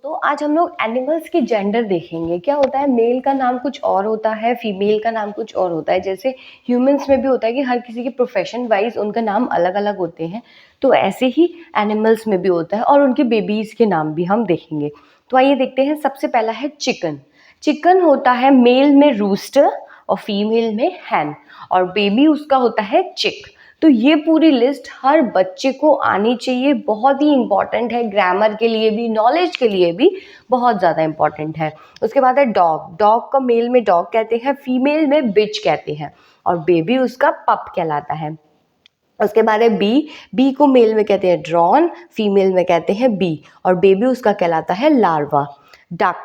तो आज हम लोग एनिमल्स की जेंडर देखेंगे। क्या होता है, मेल का नाम कुछ और होता है, फीमेल का नाम कुछ और होता है। जैसे ह्यूमंस में भी होता है कि हर किसी के प्रोफेशन वाइज उनका नाम अलग अलग होते हैं, तो ऐसे ही एनिमल्स में भी होता है और उनके बेबीज के नाम भी हम देखेंगे। तो आइए देखते हैं। सबसे पहला है चिकन। चिकन होता है मेल में रूस्टर और फीमेल में हैन, और बेबी उसका होता है चिक। तो ये पूरी लिस्ट हर बच्चे को आनी चाहिए, बहुत ही इंपॉर्टेंट है, ग्रामर के लिए भी, नॉलेज के लिए भी बहुत ज़्यादा इंपॉर्टेंट है। उसके बाद है डॉग। डॉग का मेल में डॉग कहते हैं, फीमेल में बिच कहते हैं, और बेबी उसका पप कहलाता है। उसके बाद है बी। बी को मेल में कहते हैं ड्रॉन, फीमेल में कहते हैं बी, और बेबी उसका कहलाता है लार्वा। डक।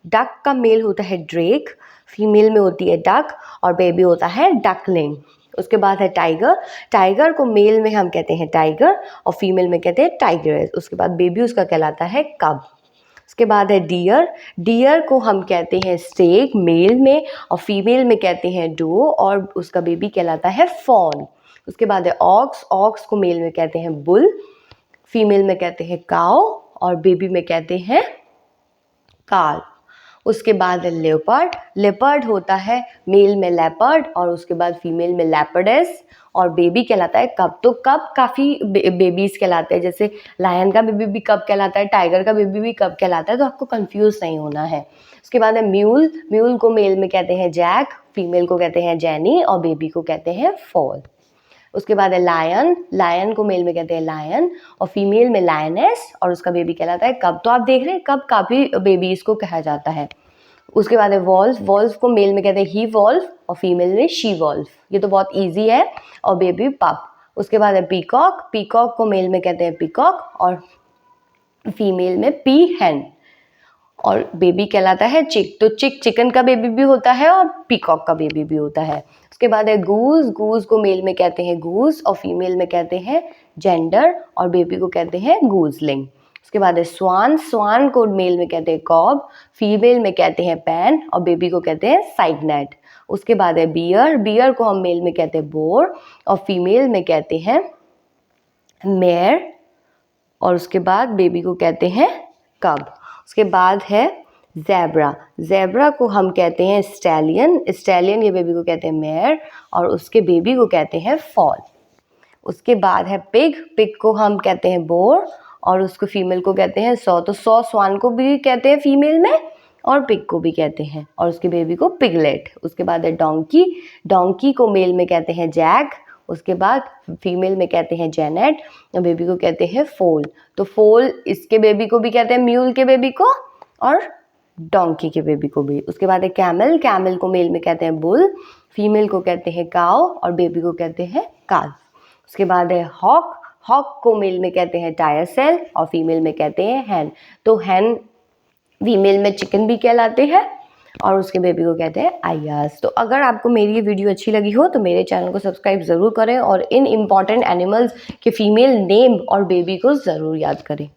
डक का मेल होता है ड्रेक, फीमेल में होती है डक, और बेबी होता है डकलिंग। उसके बाद है टाइगर। टाइगर को मेल में हम कहते हैं टाइगर और फीमेल में कहते हैं टाइगरेस। उसके बाद बेबी उसका कहलाता है कब। उसके बाद है डियर। डियर को हम कहते हैं स्टेग मेल में, और फीमेल में कहते हैं डो, और उसका बेबी कहलाता है फॉन। उसके बाद है ऑक्स। ऑक्स को मेल में कहते हैं बुल, फीमेल में कहते हैं काउ, और बेबी में कहते हैं काल। उसके बाद है लेपर्ड। लेपर्ड होता है मेल में लेपर्ड, और उसके बाद फीमेल में लेपर्डेस, और बेबी कहलाता है कब। तो कब काफ़ी बेबीज कहलाते हैं, जैसे लायन का बेबी भी कब कहलाता है, टाइगर का बेबी भी कब कहलाता है, तो आपको कंफ्यूज नहीं होना है। उसके बाद है म्यूल। म्यूल को मेल में कहते हैं जैक, फीमेल को कहते हैं जेनी, और बेबी को कहते हैं फॉल। उसके बाद है लायन। लायन को मेल में कहते हैं लायन, और फीमेल में लायनेस, और उसका बेबी कहलाता है कब। तो आप देख रहे हैं कब काफ़ी बेबीज को कहा जाता है। उसके बाद है वॉल्फ। वॉल्फ को मेल में कहते हैं ही वॉल्फ, और फीमेल में शी वॉल्फ। ये तो बहुत इजी है, और बेबी पप। उसके बाद है पीकॉक। पीकॉक को मेल में कहते हैं पीकॉक, और फीमेल में पी हैन, और बेबी कहलाता है चिक। तो चिक चिकन का बेबी भी होता है और पीकॉक का बेबी भी होता है। उसके बाद है गूज। गूज को मेल में कहते हैं गूज, और फीमेल में कहते हैं जेंडर, और बेबी को कहते हैं गूजलिंग। उसके बाद है स्वान। स्वान को मेल में कहते हैं कॉब, फीमेल में कहते हैं पैन, और बेबी को कहते हैं साइगनेट। उसके बाद है बियर। बियर को हम मेल में कहते हैं बोर, और फीमेल में कहते हैं मेयर, और उसके बाद बेबी को कहते हैं कब। उसके बाद है ज़ेब्रा। ज़ेब्रा को हम कहते हैं स्टैलियन। स्टैलियन ये बेबी को कहते हैं मेयर, और उसके बेबी को कहते हैं फॉल। उसके बाद है पिग। पिग को हम कहते हैं बोर, और उसको फीमेल को कहते हैं सौ। तो सौ स्वान को भी कहते हैं फीमेल में, और पिग को भी कहते हैं, और उसके बेबी को पिगलेट। उसके बाद है डोंकी। डोंकी को मेल में कहते हैं जैक, उसके बाद फीमेल में कहते हैं जेनेट, और बेबी को कहते हैं फोल। तो फोल इसके बेबी को भी कहते हैं म्यूल के बेबी को, और डोंकी के बेबी को भी। उसके बाद है कैमल। कैमल को मेल में कहते हैं बुल, फीमेल को कहते हैं काउ, और बेबी को कहते हैं काल्फ। उसके बाद है हॉक। हॉक को मेल में कहते हैं टायरसेल, और फीमेल में कहते हैं हैन। तो हैन फीमेल में चिकन भी कहलाते हैं, और उसके बेबी को कहते हैं आयास। तो अगर आपको मेरी ये वीडियो अच्छी लगी हो तो मेरे चैनल को सब्सक्राइब ज़रूर करें, और इन इम्पॉर्टेंट एनिमल्स के फीमेल नेम और बेबी को ज़रूर याद करें।